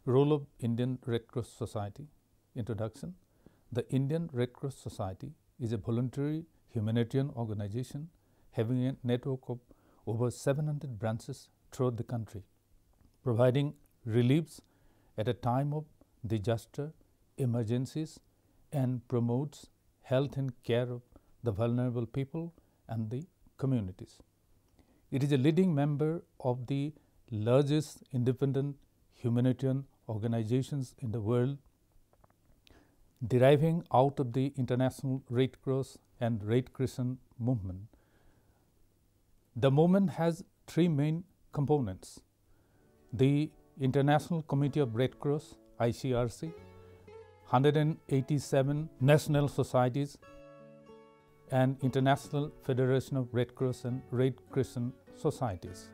Role of Indian Red Cross Society. Introduction. The Indian Red Cross Society is a voluntary humanitarian organization having a network of over 700 branches throughout the country, providing reliefs at a time of disaster, emergencies, and promotes health and care of the vulnerable people and the communities. It is a leading member of the largest independent humanitarian organizations in the world, deriving out of the International Red Cross and Red Crescent movement. The movement has three main components: the International Committee of Red Cross (ICRC), 187 national societies, and International Federation of Red Cross and Red Crescent societies.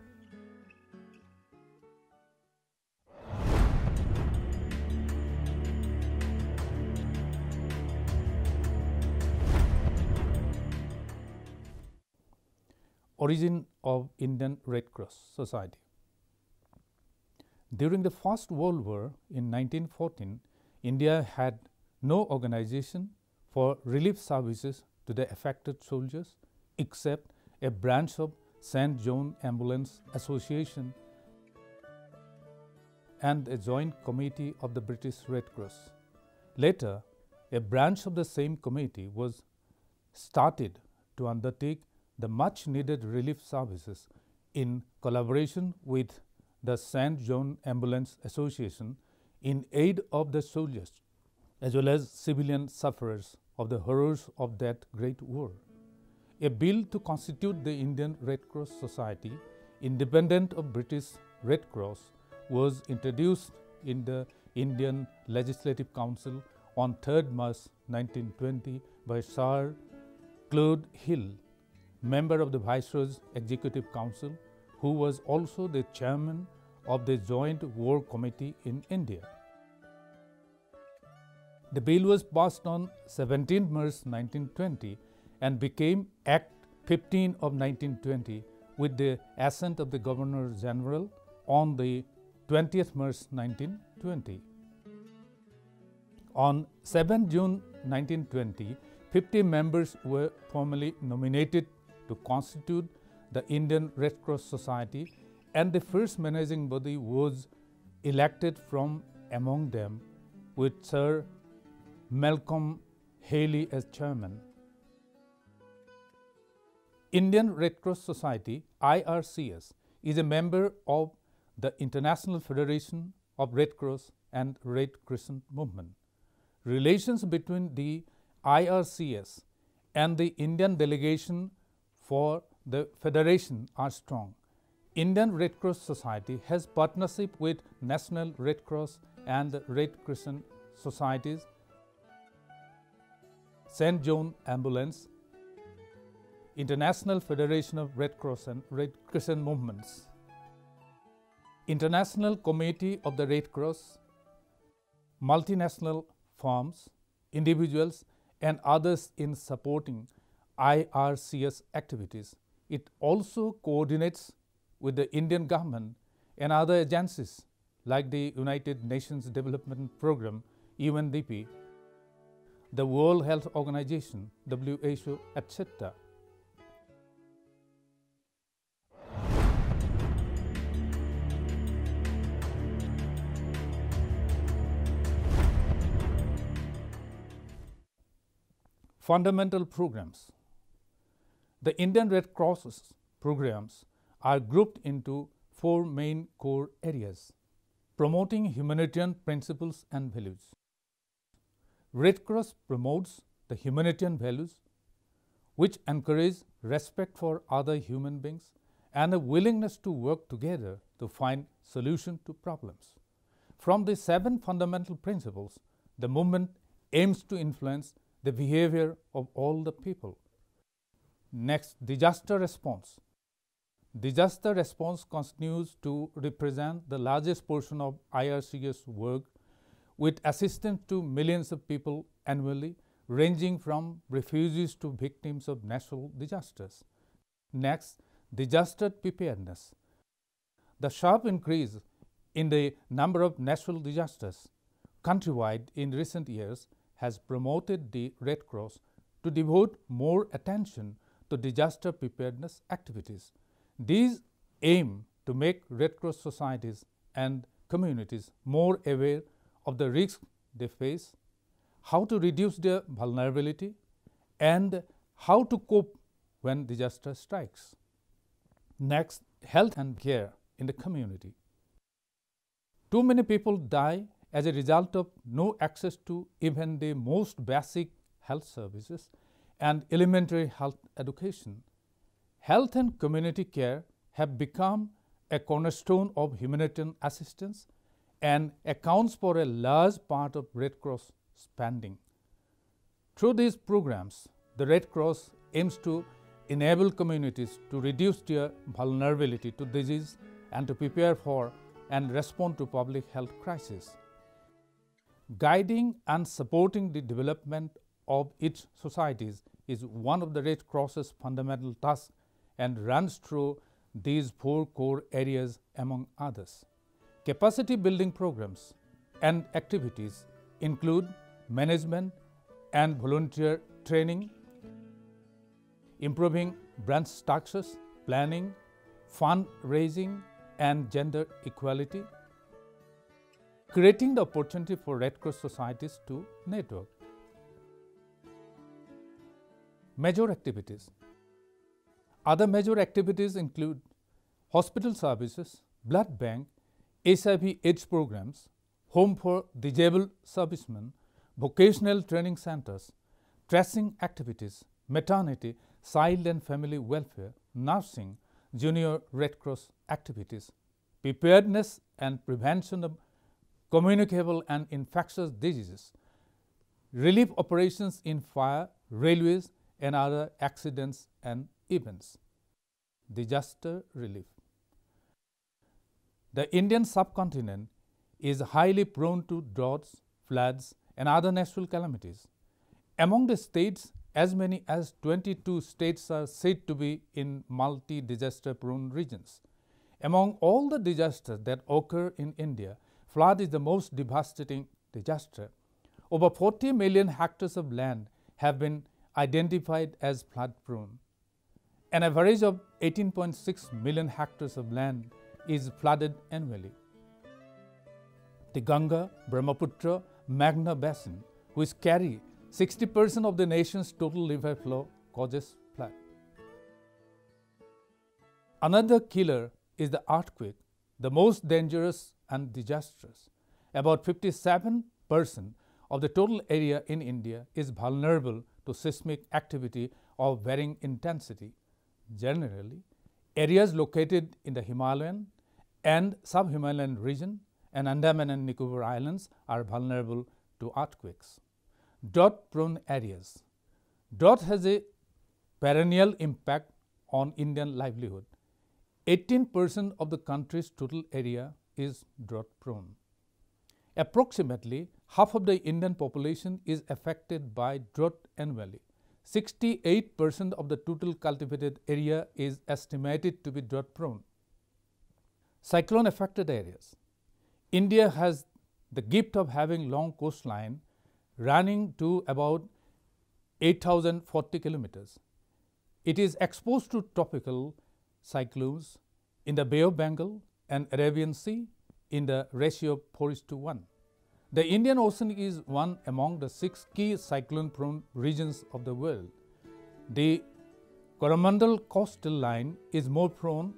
Origin of Indian Red Cross Society. During the First World War in 1914, India had no organization for relief services to the affected soldiers except a branch of St. John Ambulance Association and a joint committee of the British Red Cross. Later, a branch of the same committee was started to undertake the much needed relief services in collaboration with the St. John Ambulance Association in aid of the soldiers as well as civilian sufferers of the horrors of that great war. A bill to constitute the Indian Red Cross Society, independent of British Red Cross, was introduced in the Indian Legislative Council on 3rd March 1920 by Sir Claude Hill, member of the Viceroy's Executive Council, who was also the chairman of the Joint War Committee in India. The bill was passed on 17 March 1920 and became Act 15 of 1920 with the assent of the Governor General on the 20th March 1920. On 7 June 1920, 50 members were formally nominated to constitute the Indian Red Cross Society, and the first managing body was elected from among them, with Sir Malcolm Haley as chairman. Indian Red Cross Society (IRCS) is a member of the International Federation of Red Cross and Red Crescent movement. Relations between the IRCS and the Indian delegation for the Federation are strong. Indian Red Cross Society has partnership with National Red Cross and Red Crescent societies, St. John Ambulance, International Federation of Red Cross and Red Crescent movements, International Committee of the Red Cross, multinational firms, individuals, and others in supporting IRCS activities. It also coordinates with the Indian government and other agencies like the United Nations Development Programme (UNDP), the World Health Organization (WHO), etc. Fundamental programs. The Indian Red Cross programs are grouped into four main core areas: promoting humanitarian principles and values. Red Cross promotes the humanitarian values which encourage respect for other human beings and a willingness to work together to find solutions to problems. From the 7 fundamental principles, the movement aims to influence the behavior of all the people. Next, disaster response. Disaster response continues to represent the largest portion of IRCS work, with assistance to millions of people annually, ranging from refugees to victims of natural disasters. Next, disaster preparedness. The sharp increase in the number of natural disasters countrywide in recent years has promoted the Red Cross to devote more attention to disaster preparedness activities. These aim to make Red Cross societies and communities more aware of the risks they face, how to reduce their vulnerability, and how to cope when disaster strikes. Next, health and care in the community. Too many people die as a result of no access to even the most basic health services and elementary health education. Health and community care have become a cornerstone of humanitarian assistance and accounts for a large part of Red Cross spending. Through these programs, the Red Cross aims to enable communities to reduce their vulnerability to disease and to prepare for and respond to public health crises. Guiding and supporting the development of its societies is one of the Red Cross's fundamental tasks and runs through these 4 core areas among others. Capacity building programs and activities include management and volunteer training, improving branch structures, planning, fundraising, and gender equality, creating the opportunity for Red Cross societies to network. Major activities. Other major activities include hospital services, blood bank, HIV/AIDS programs, home for disabled servicemen, vocational training centers, tracing activities, maternity, child and family welfare, nursing, junior Red Cross activities, preparedness and prevention of communicable and infectious diseases, relief operations in fire, railways, and other accidents and events. Disaster relief. The Indian subcontinent is highly prone to droughts, floods, and other natural calamities. Among the states, as many as 22 states are said to be in multi-disaster prone regions. Among all the disasters that occur in India, flood is the most devastating disaster. Over 40 million hectares of land have been identified as flood prone. An average of 18.6 million hectares of land is flooded annually. The Ganga, Brahmaputra, Meghna basin, which carry 60% of the nation's total river flow, causes flood. Another killer is the earthquake, the most dangerous and disastrous. About 57% of the total area in India is vulnerable to seismic activity of varying intensity. Generally, areas located in the Himalayan and sub-Himalayan region and Andaman and Nicobar Islands are vulnerable to earthquakes. Drought-prone areas. Drought has a perennial impact on Indian livelihood. 18% of the country's total area is drought-prone. Approximately half of the Indian population is affected by drought annually. 68% of the total cultivated area is estimated to be drought-prone. Cyclone-affected areas. India has the gift of having long coastline running to about 8,040 kilometers. It is exposed to tropical cyclones in the Bay of Bengal and Arabian Sea in the ratio of 4:1. The Indian Ocean is one among the 6 key cyclone-prone regions of the world. The Coromandel coastal line is more prone.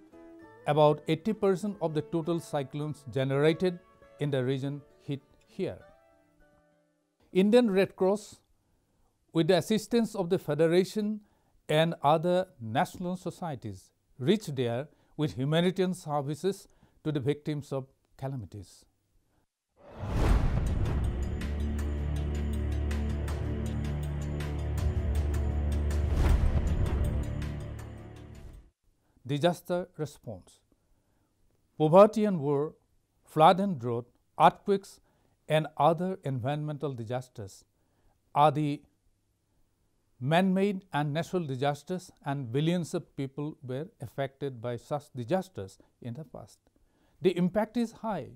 About 80% of the total cyclones generated in the region hit here. Indian Red Cross, with the assistance of the Federation and other national societies, reached there with humanitarian services to the victims of calamities. Disaster response. Poverty and war, flood and drought, earthquakes, and other environmental disasters are the man-made and natural disasters, and billions of people were affected by such disasters in the past. The impact is high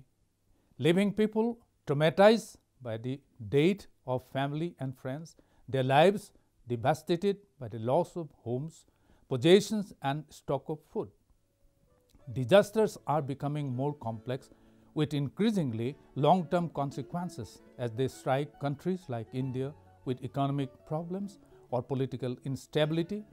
leaving people traumatized by the death of family and friends, their lives devastated by the loss of homes, possessions, and stock of food. Disasters are becoming more complex with increasingly long-term consequences as they strike countries like India with economic problems or political instability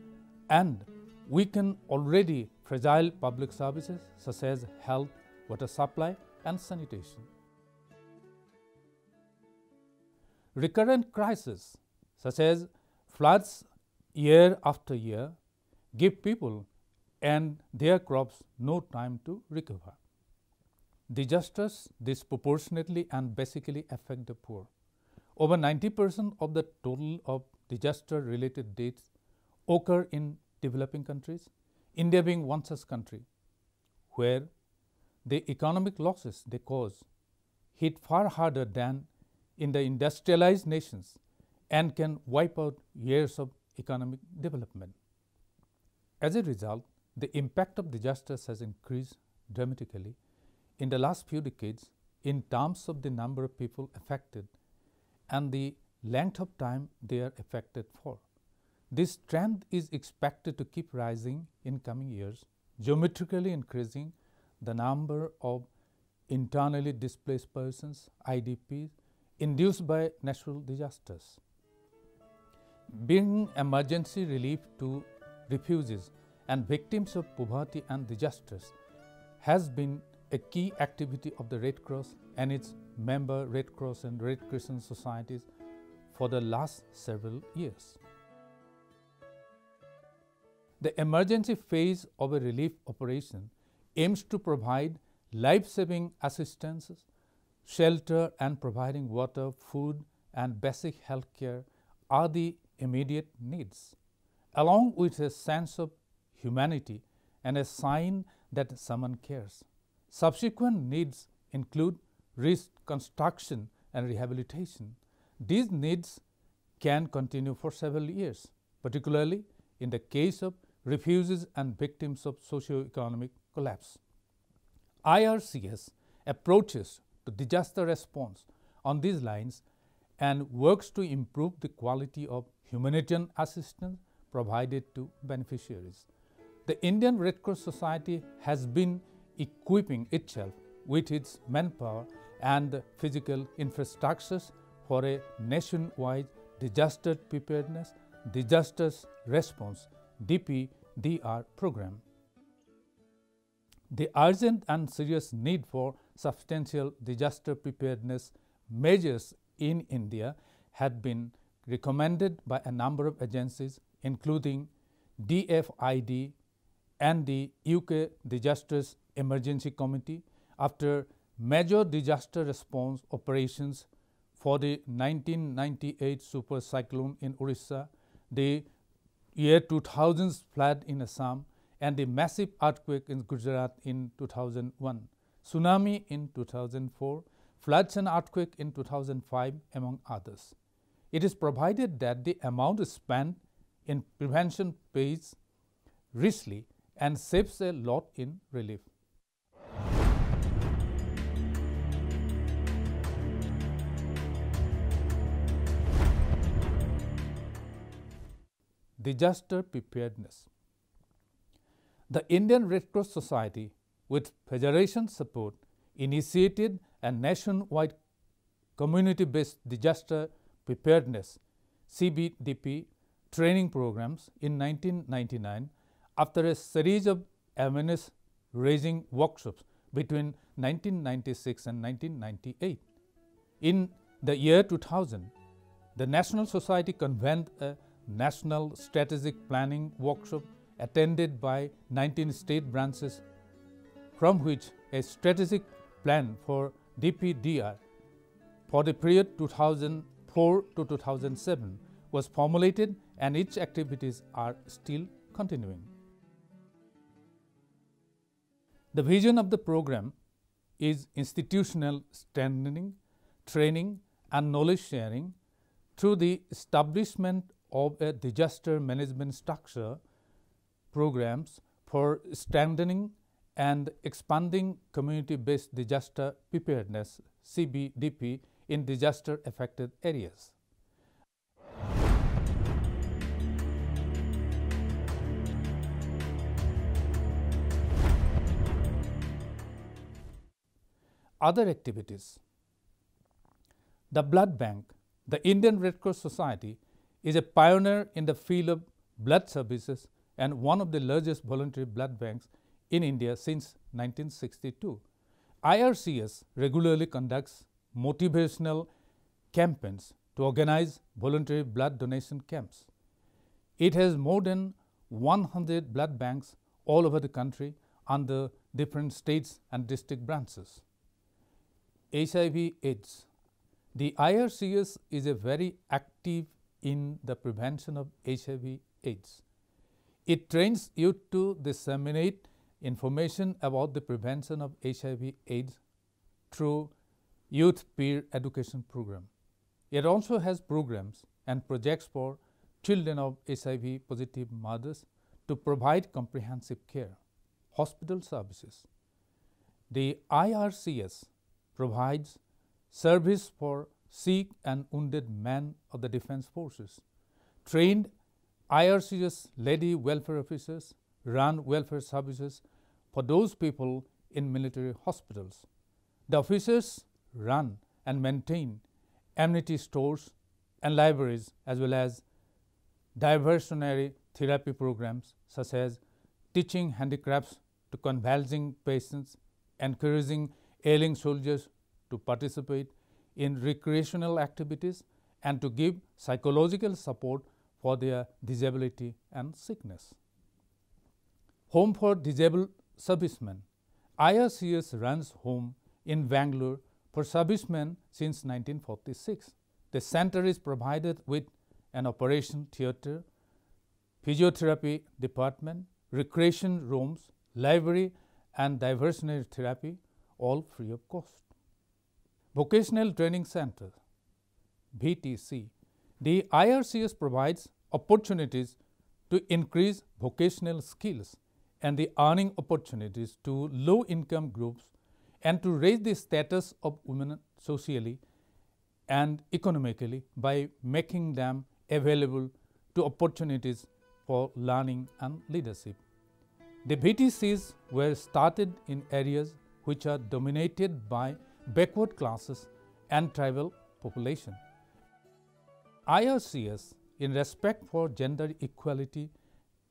and weaken already fragile public services such as health, water supply, and sanitation. Recurrent crises such as floods year after year give people and their crops no time to recover. Disasters disproportionately and basically affect the poor. Over 90% of the total of disaster-related deaths occur in developing countries, India being one such country, where the economic losses they cause hit far harder than in the industrialized nations and can wipe out years of economic development. As a result, the impact of disasters has increased dramatically in the last few decades in terms of the number of people affected and the length of time they are affected for. This trend is expected to keep rising in coming years, geometrically increasing the number of internally displaced persons, IDPs, induced by natural disasters. Bringing emergency relief to refugees and victims of poverty and disasters has been a key activity of the Red Cross and its member Red Cross and Red Crescent societies for the last several years. The emergency phase of a relief operation aims to provide life-saving assistance, shelter, and providing water, food, and basic health care are the immediate needs, along with a sense of humanity and a sign that someone cares. Subsequent needs include reconstruction and rehabilitation. These needs can continue for several years, particularly in the case of refugees and victims of socio-economic collapse. IRCS approaches to disaster response on these lines and works to improve the quality of humanitarian assistance provided to beneficiaries. The Indian Red Cross Society has been equipping itself with its manpower and physical infrastructures for a nationwide disaster preparedness, disasters response (DPDR) program. The urgent and serious need for substantial disaster preparedness measures in India had been recommended by a number of agencies, including DFID and the UK Disasters Emergency Committee, after major disaster response operations for the 1998 super cyclone in Orissa, the year 2000's flood in Assam, and the massive earthquake in Gujarat in 2001, tsunami in 2004, floods and earthquake in 2005, among others. It is provided that the amount spent in prevention pays richly and saves a lot in relief. Disaster preparedness. The Indian Red Cross Society, with Federation support, initiated a nationwide community-based disaster preparedness (CBDP) training programs in 1999 after a series of awareness-raising workshops between 1996 and 1998. In the year 2000, the National Society convened a National Strategic Planning Workshop attended by 19 state branches, from which a strategic plan for DPDR for the period 2004 to 2007 was formulated, and its activities are still continuing. The vision of the program is institutional strengthening, training, and knowledge sharing through the establishment of a disaster management structure, programs for strengthening and expanding community-based disaster preparedness (CBDP) in disaster-affected areas. Other activities. The Blood Bank. The Indian Red Cross Society is a pioneer in the field of blood services and one of the largest voluntary blood banks in India since 1962. IRCS regularly conducts motivational campaigns to organize voluntary blood donation camps. It has more than 100 blood banks all over the country under different states and district branches. HIV/AIDS. The IRCS is a very active in the prevention of HIV/AIDS. It trains youth to disseminate information about the prevention of HIV/AIDS through youth peer education program. It also has programs and projects for children of HIV positive mothers to provide comprehensive care. Hospital services. The IRCS provides service for sick and wounded men of the defense forces. Trained IRCS lady welfare officers run welfare services for those people in military hospitals. The officers run and maintain amenity stores and libraries as well as diversionary therapy programs such as teaching handicrafts to convalescing patients, encouraging ailing soldiers to participate in recreational activities and to give psychological support for their disability and sickness. Home for Disabled Servicemen. IRCS runs home in Bangalore for servicemen since 1946. The center is provided with an operation theatre, physiotherapy department, recreation rooms, library and diversionary therapy, all free of cost. Vocational Training Center (VTC). The IRCS provides opportunities to increase vocational skills and the earning opportunities to low-income groups and to raise the status of women socially and economically by making them available to opportunities for learning and leadership. The VTCs were started in areas which are dominated by backward classes and tribal population. IRCS, in respect for gender equality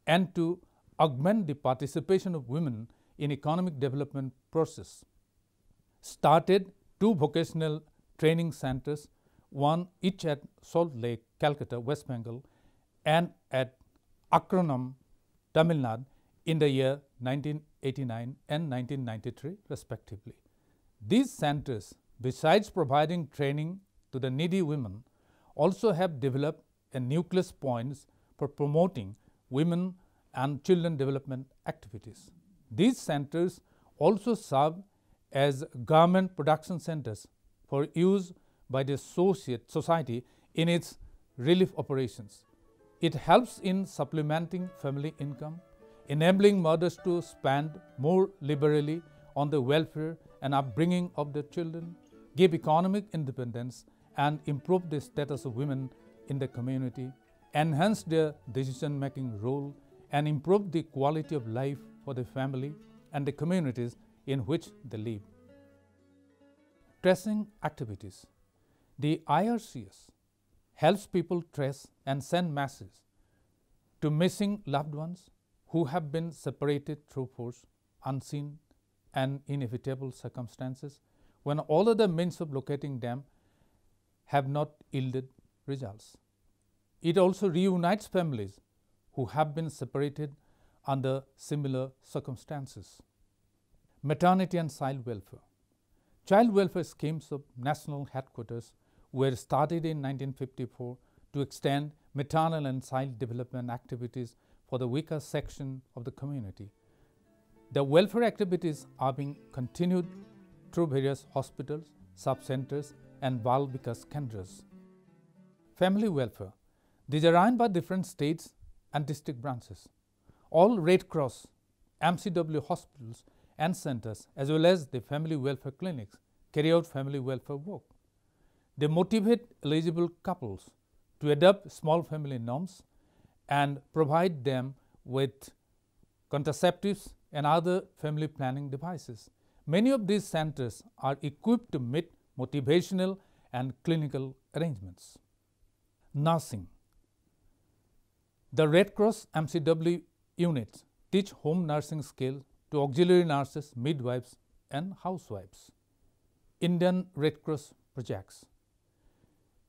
and to augment the participation of women in economic development process, started 2 vocational training centers, one each at Salt Lake, Calcutta, West Bengal, and at Akronam, Tamil Nadu, in the year 1989 and 1993 respectively. These centers, besides providing training to the needy women, also have developed a nucleus points for promoting women and children development activities. These centers also serve as government production centers for use by the society in its relief operations. It helps in supplementing family income, enabling mothers to spend more liberally on the welfare and upbringing of their children, give economic independence and improve the status of women in the community, enhance their decision-making role and improve the quality of life for the family and the communities in which they live. Tracing activities. The IRCS helps people trace and send messages to missing loved ones who have been separated through force, unseen and inevitable circumstances when all other means of locating them have not yielded results. It also reunites families who have been separated under similar circumstances. Maternity and child welfare. Child welfare schemes of national headquarters were started in 1954 to extend maternal and child development activities for the weaker section of the community. The welfare activities are being continued through various hospitals, sub-centers and Bal Vikas Kendras. Family welfare. These are run by different states and district branches. All Red Cross, MCW hospitals and centers as well as the family welfare clinics carry out family welfare work. They motivate eligible couples to adopt small family norms and provide them with contraceptives and other family planning devices. Many of these centers are equipped to meet motivational and clinical arrangements. Nursing. The Red Cross MCW units teach home nursing skills to auxiliary nurses, midwives, and housewives. Indian Red Cross projects.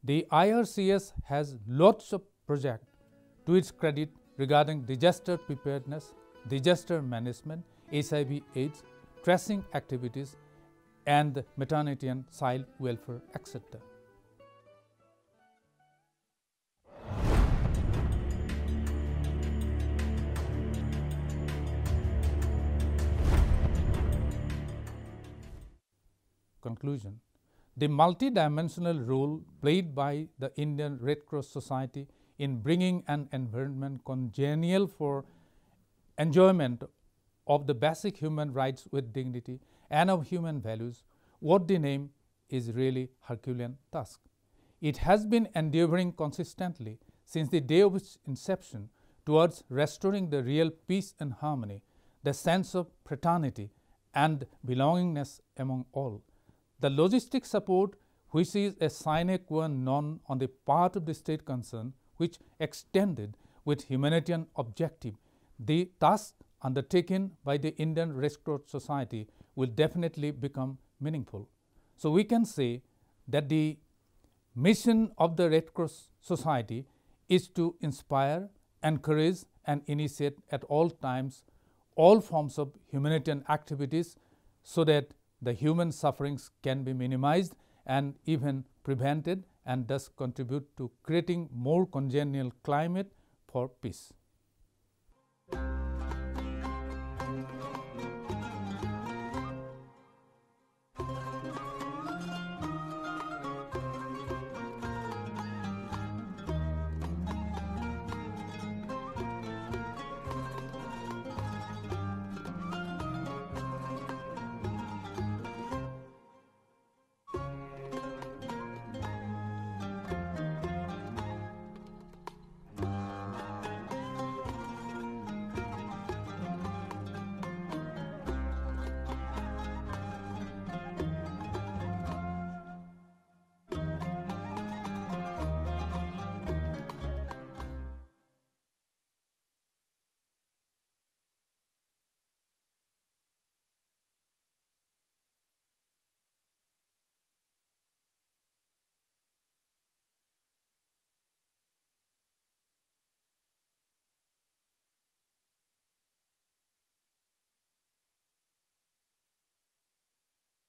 The IRCS has lots of projects to its credit regarding disaster preparedness, disaster management, HIV/AIDS, tracing activities, and maternity and child welfare, etc. Conclusion. The multidimensional role played by the Indian Red Cross Society in bringing an environment congenial for enjoyment of the basic human rights with dignity and of human values, what they name is really Herculean task. It has been endeavoring consistently since the day of its inception towards restoring the real peace and harmony, the sense of fraternity and belongingness among all. The logistic support, which is a sine qua non on the part of the state concerned, which extended with humanitarian objective, the task undertaken by the Indian Red Cross Society will definitely become meaningful. So we can say that the mission of the Red Cross Society is to inspire, encourage, and initiate at all times all forms of humanitarian activities so that the human sufferings can be minimized and even prevented, and thus contribute to creating more congenial climate for peace.